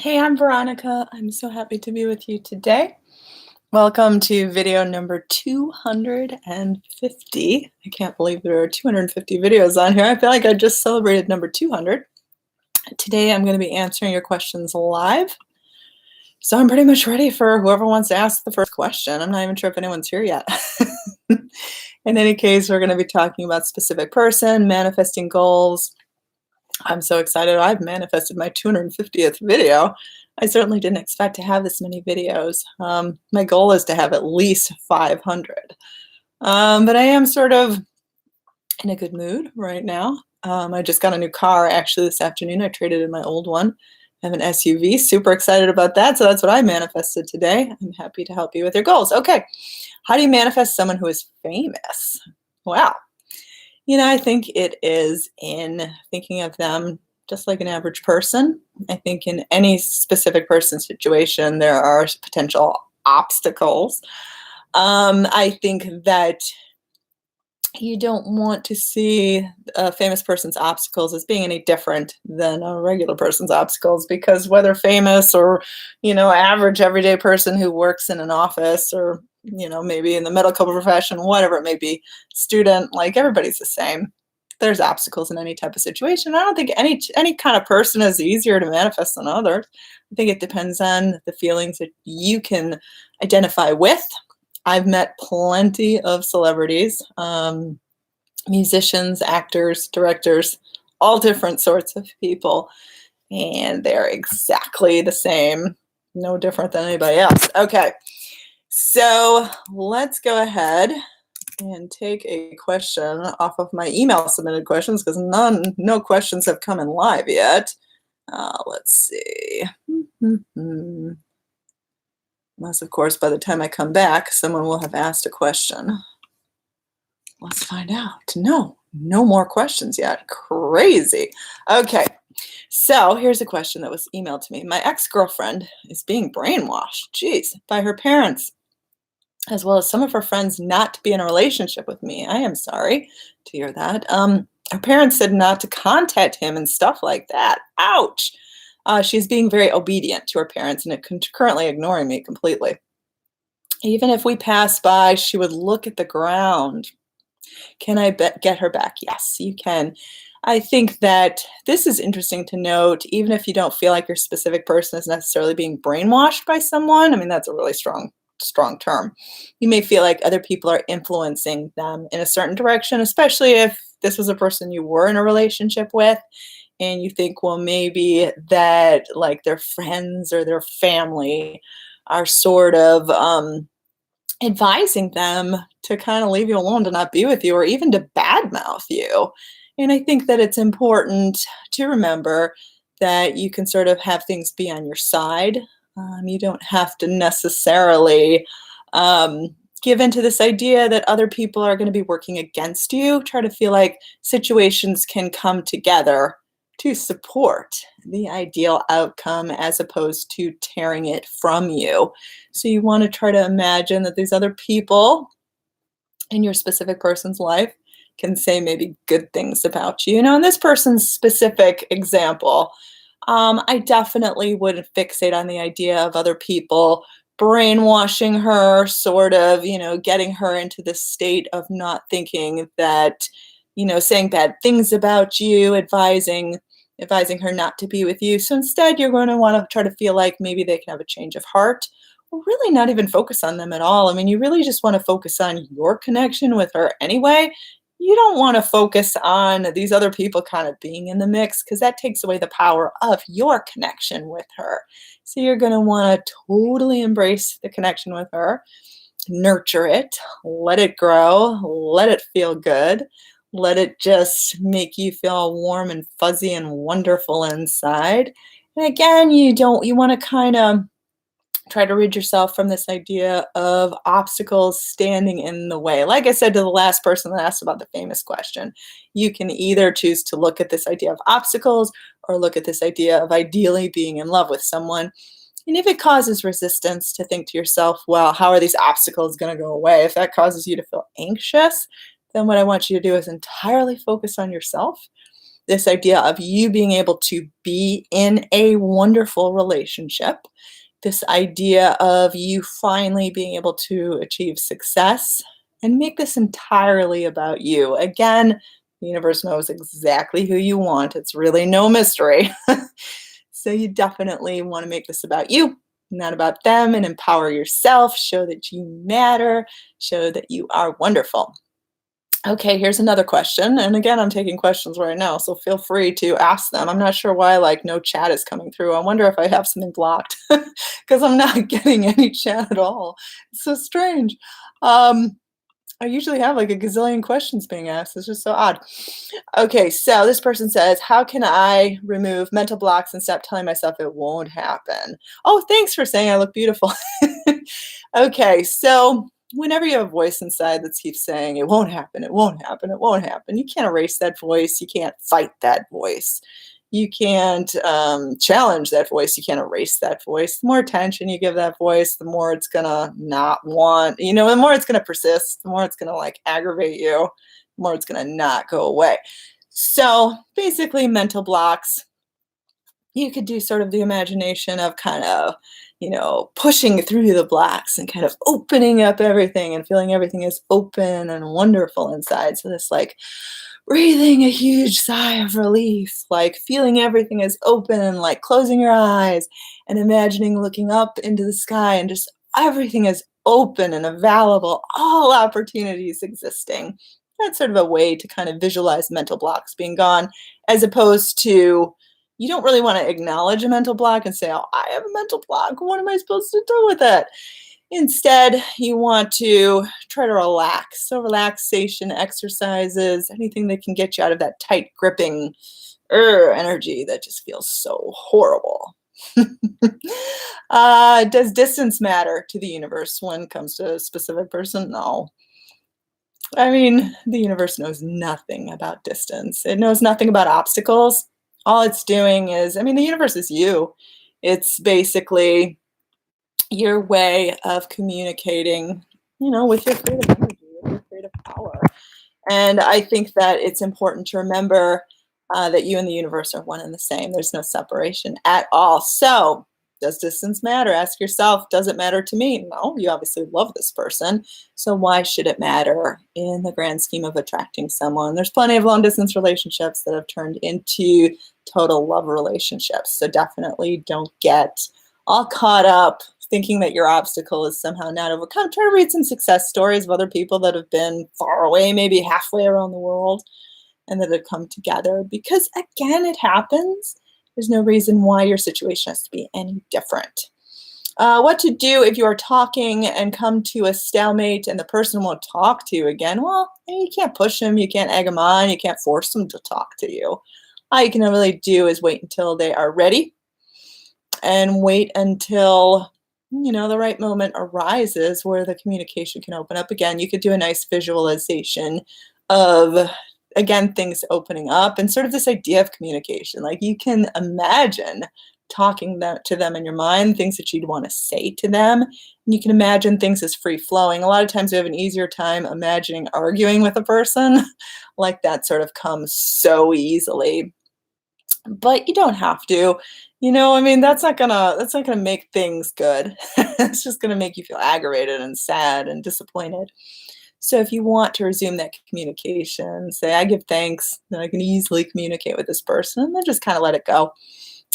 Hey, I'm Veronica. I'm so happy to be with you today. Welcome to video number 250. I can't believe there are 250 videos on here. I feel like I just celebrated number 200. Today I'm going to be answering your questions live. So I'm pretty much ready for whoever wants to ask the first question. I'm not even sure if anyone's here yet. In any case, we're going to be talking about specific person, manifesting goals. I'm so excited. I've manifested my 250th video. I certainly didn't expect to have this many videos. My goal is to have at least 500. But I am sort of in a good mood right now. I just got a new car actually this afternoon. I traded in my old one. I have an SUV. Super excited about that. So that's what I manifested today. I'm happy to help you with your goals. Okay. How do you manifest someone who is famous? Wow. I think it is in thinking of them just like an average person. I think in any specific person's situation, there are potential obstacles. I think that you don't want to see a famous person's obstacles as being any different than a regular person's obstacles, because whether famous or, average everyday person who works in an office or, maybe in the medical profession, whatever it may be, student, like everybody's the same. There's obstacles in any type of situation. I don't think any kind of person is easier to manifest than others. I think it depends on the feelings that you can identify with. I've met plenty of celebrities, musicians, actors, directors, all different sorts of people, and they're exactly the same, no different than anybody else. Okay, so let's go ahead and take a question off of my email submitted questions, because no questions have come in live yet. Let's see. Unless, of course, by the time I come back, someone will have asked a question. Let's find out. No more questions yet. Crazy. Okay, so here's a question that was emailed to me. My ex-girlfriend is being brainwashed, by her parents, as well as some of her friends, not to be in a relationship with me. I am sorry to hear that. Her parents said not to contact him and stuff like that. Ouch. She's being very obedient to her parents and currently ignoring me completely. Even if we pass by, she would look at the ground. Can I get her back? Yes, you can. I think that this is interesting to note, even if you don't feel like your specific person is necessarily being brainwashed by someone. I mean, that's a really strong term. You may feel like other people are influencing them in a certain direction, especially if this was a person you were in a relationship with, and you think, well, maybe that like their friends or their family are sort of advising them to kind of leave you alone, to not be with you, or even to badmouth you. And I think that it's important to remember that you can sort of have things be on your side. You don't have to necessarily give into this idea that other people are going to be working against you. Try to feel like situations can come together to support the ideal outcome as opposed to tearing it from you. So you want to try to imagine that these other people in your specific person's life can say maybe good things about you. In this person's specific example, I definitely wouldn't fixate on the idea of other people brainwashing her, sort of, getting her into this state of not thinking that, saying bad things about you, advising her not to be with you. So instead, you're going to want to try to feel like maybe they can have a change of heart, or really not even focus on them at all. I mean, you really just want to focus on your connection with her anyway. You don't want to focus on these other people kind of being in the mix, because that takes away the power of your connection with her. So you're going to want to totally embrace the connection with her, nurture it, let it grow, let it feel good, let it just make you feel warm and fuzzy and wonderful inside. And again, you want to kind of try to rid yourself from this idea of obstacles standing in the way. Like I said to the last person that asked about the famous question, you can either choose to look at this idea of obstacles or look at this idea of ideally being in love with someone. And if it causes resistance, to think to yourself, well, how are these obstacles going to go away? If that causes you to feel anxious, then what I want you to do is entirely focus on yourself This idea of you being able to be in a wonderful relationship, this idea of you finally being able to achieve success and make this entirely about you. Again, the universe knows exactly who you want. It's really no mystery. So you definitely want to make this about you, not about them, and empower yourself. Show that you matter. Show that you are wonderful. Okay, here's another question. And again, I'm taking questions right now, so feel free to ask them. I'm not sure why like no chat is coming through. I wonder if I have something blocked because I'm not getting any chat at all. It's so strange. I usually have like a gazillion questions being asked. It's just so odd. Okay, so this person says, how can I remove mental blocks and stop telling myself it won't happen? Oh, thanks for saying I look beautiful. Okay, so whenever you have a voice inside that keeps saying it won't happen, it won't happen, it won't happen, you can't erase that voice. You can't fight that voice. You can't challenge that voice. You can't erase that voice. The more attention you give that voice, the more it's gonna not want, the more it's gonna persist, the more it's gonna like aggravate you, the more it's gonna not go away. So basically, mental blocks, you could do sort of the imagination of kind of, pushing through the blocks and kind of opening up everything and feeling everything is open and wonderful inside. So this like breathing a huge sigh of relief, like feeling everything is open and like closing your eyes and imagining looking up into the sky and just everything is open and available, all opportunities existing. That's sort of a way to kind of visualize mental blocks being gone, as opposed to you don't really want to acknowledge a mental block and say, oh, I have a mental block. What am I supposed to do with it? Instead, you want to try to relax. So relaxation exercises, anything that can get you out of that tight gripping energy that just feels so horrible. Does distance matter to the universe when it comes to a specific person? No. I mean, the universe knows nothing about distance. It knows nothing about obstacles. All it's doing is, the universe is you. It's basically your way of communicating, with your creative energy, with your creative power. And I think that it's important to remember that you and the universe are one and the same. There's no separation at all. So, does distance matter? Ask yourself, does it matter to me? No, you obviously love this person. So why should it matter in the grand scheme of attracting someone? There's plenty of long distance relationships that have turned into total love relationships. So definitely don't get all caught up thinking that your obstacle is somehow not overcome. Try to read some success stories of other people that have been far away, maybe halfway around the world, and that have come together. Because again, it happens. There's no reason why your situation has to be any different. What to do if you are talking and come to a stalemate and the person won't talk to you again? Well, you can't push them, you can't egg them on, you can't force them to talk to you. All you can really do is wait until they are ready and wait until the right moment arises where the communication can open up again. You could do a nice visualization of, again, things opening up and sort of this idea of communication. Like you can imagine talking to them in your mind, things that you'd want to say to them. And you can imagine things as free flowing. A lot of times we have an easier time imagining arguing with a person. Like that sort of comes so easily. But you don't have to. That's not gonna make things good. It's just gonna make you feel aggravated and sad and disappointed. So if you want to resume that communication, say, I give thanks that I can easily communicate with this person, and then just kind of let it go.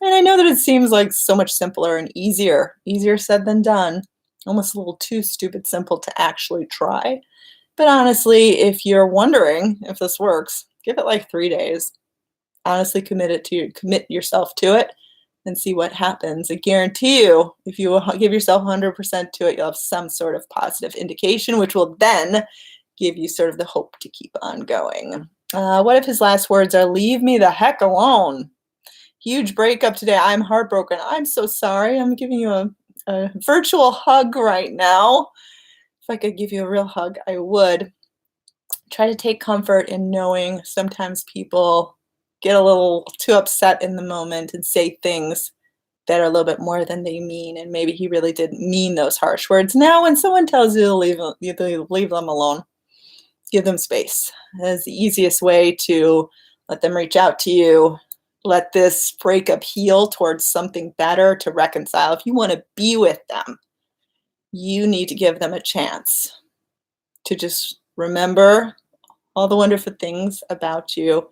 And I know that it seems like so much simpler and easier said than done, almost a little too stupid simple to actually try. But honestly, if you're wondering if this works, give it like 3 days. Honestly, commit yourself to it and see what happens. I guarantee you, if you give yourself 100% to it, you'll have some sort of positive indication, which will then give you sort of the hope to keep on going. What if his last words are, leave me the heck alone? Huge breakup today. I'm heartbroken. I'm so sorry. I'm giving you a virtual hug right now. If I could give you a real hug, I would. Try to take comfort in knowing sometimes people get a little too upset in the moment and say things that are a little bit more than they mean. And maybe he really didn't mean those harsh words. Now, when someone tells you to leave them alone, give them space. That's the easiest way to Let them reach out to you. Let this breakup heal towards something better to reconcile. If you want to be with them, you need to give them a chance to just remember all the wonderful things about you,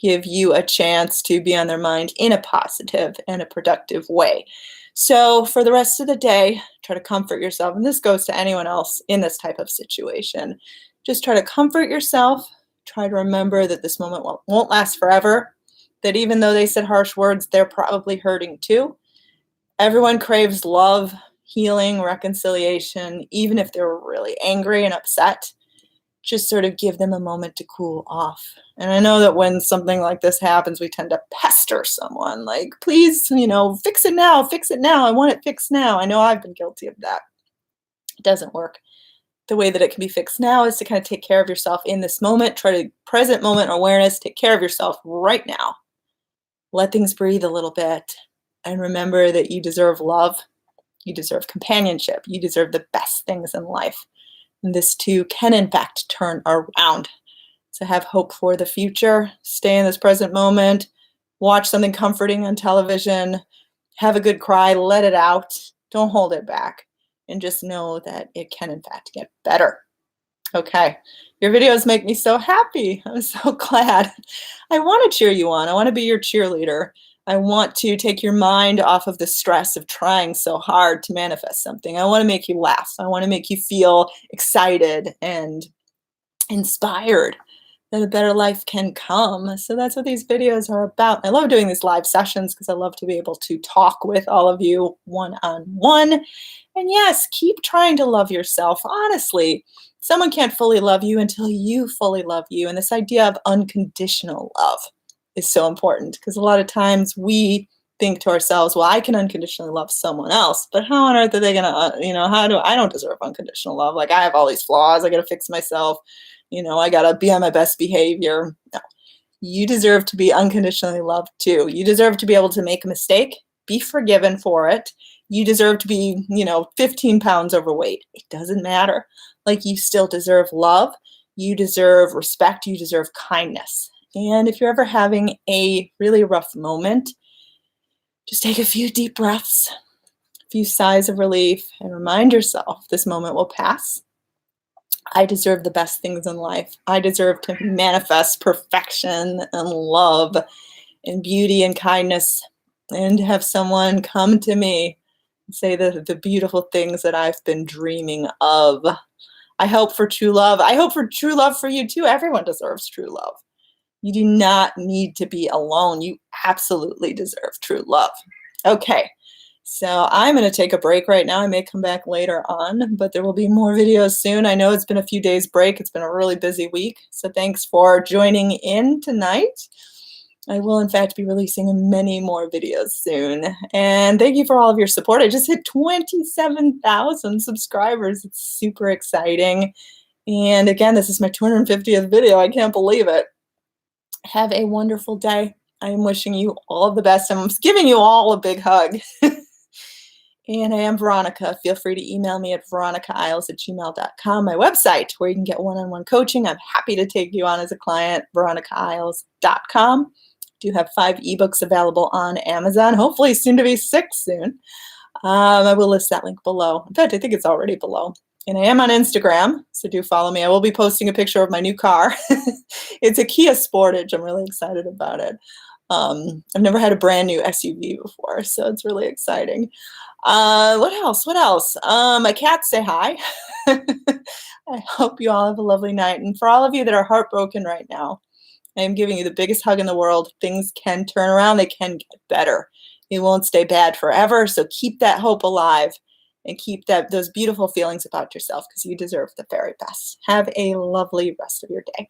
give you a chance to be on their mind in a positive and a productive way. So for the rest of the day, try to comfort yourself. And this goes to anyone else in this type of situation. Just try to comfort yourself. Try to remember that this moment won't last forever, that even though they said harsh words, they're probably hurting too. Everyone craves love, healing, reconciliation, even if they're really angry and upset. Just sort of give them a moment to cool off. And I know that when something like this happens, we tend to pester someone like, please, fix it now, fix it now. I want it fixed now. I know I've been guilty of that. It doesn't work. The way that it can be fixed now is to kind of take care of yourself in this moment. Try to present moment awareness, take care of yourself right now. Let things breathe a little bit. And remember that you deserve love. You deserve companionship. You deserve the best things in life. And this too can in fact turn around. So have hope for the future. Stay in this present moment. Watch something comforting on television. Have a good cry. Let it out. Don't hold it back. And just know that it can in fact get better. Okay. Your videos make me so happy. I'm so glad. I want to cheer you on. I want to be your cheerleader. I want to take your mind off of the stress of trying so hard to manifest something. I want to make you laugh. I want to make you feel excited and inspired that a better life can come. So that's what these videos are about. I love doing these live sessions because I love to be able to talk with all of you one-on-one. And yes, keep trying to love yourself. Honestly, someone can't fully love you until you fully love you. And this idea of unconditional love is so important because a lot of times we think to ourselves, well, I can unconditionally love someone else, but how on earth are they gonna, I don't deserve unconditional love. Like I have all these flaws. I got to fix myself. I got to be on my best behavior. No, you deserve to be unconditionally loved too. You deserve to be able to make a mistake, be forgiven for it. You deserve to be, 15 pounds overweight. It doesn't matter. Like you still deserve love. You deserve respect. You deserve kindness. And if you're ever having a really rough moment, just take a few deep breaths, a few sighs of relief, and remind yourself this moment will pass. I deserve the best things in life. I deserve to manifest perfection and love and beauty and kindness and have someone come to me and say the beautiful things that I've been dreaming of. I hope for true love. I hope for true love for you too. Everyone deserves true love. You do not need to be alone. You absolutely deserve true love. Okay, so I'm going to take a break right now. I may come back later on, but there will be more videos soon. I know it's been a few days break. It's been a really busy week. So thanks for joining in tonight. I will, in fact, be releasing many more videos soon. And thank you for all of your support. I just hit 27,000 subscribers. It's super exciting. And again, this is my 250th video. I can't believe it. Have a wonderful day. I am wishing you all the best. I'm giving you all a big hug. And I am Veronica. Feel free to email me at VeronicaIsles@gmail.com, my website, where you can get one-on-one coaching. I'm happy to take you on as a client, VeronicaIsles.com. Do have 5 eBooks available on Amazon, hopefully soon to be 6 soon. I will list that link below. In fact, I think it's already below. And I am on Instagram, so do follow me. I will be posting a picture of my new car. It's a Kia Sportage. I'm really excited about it. I've never had a brand new SUV before, so it's really exciting. What else? My cats say hi. I hope you all have a lovely night. And for all of you that are heartbroken right now, I am giving you the biggest hug in the world. Things can turn around. They can get better. It won't stay bad forever, so keep that hope alive. And keep those beautiful feelings about yourself because you deserve the very best. Have a lovely rest of your day.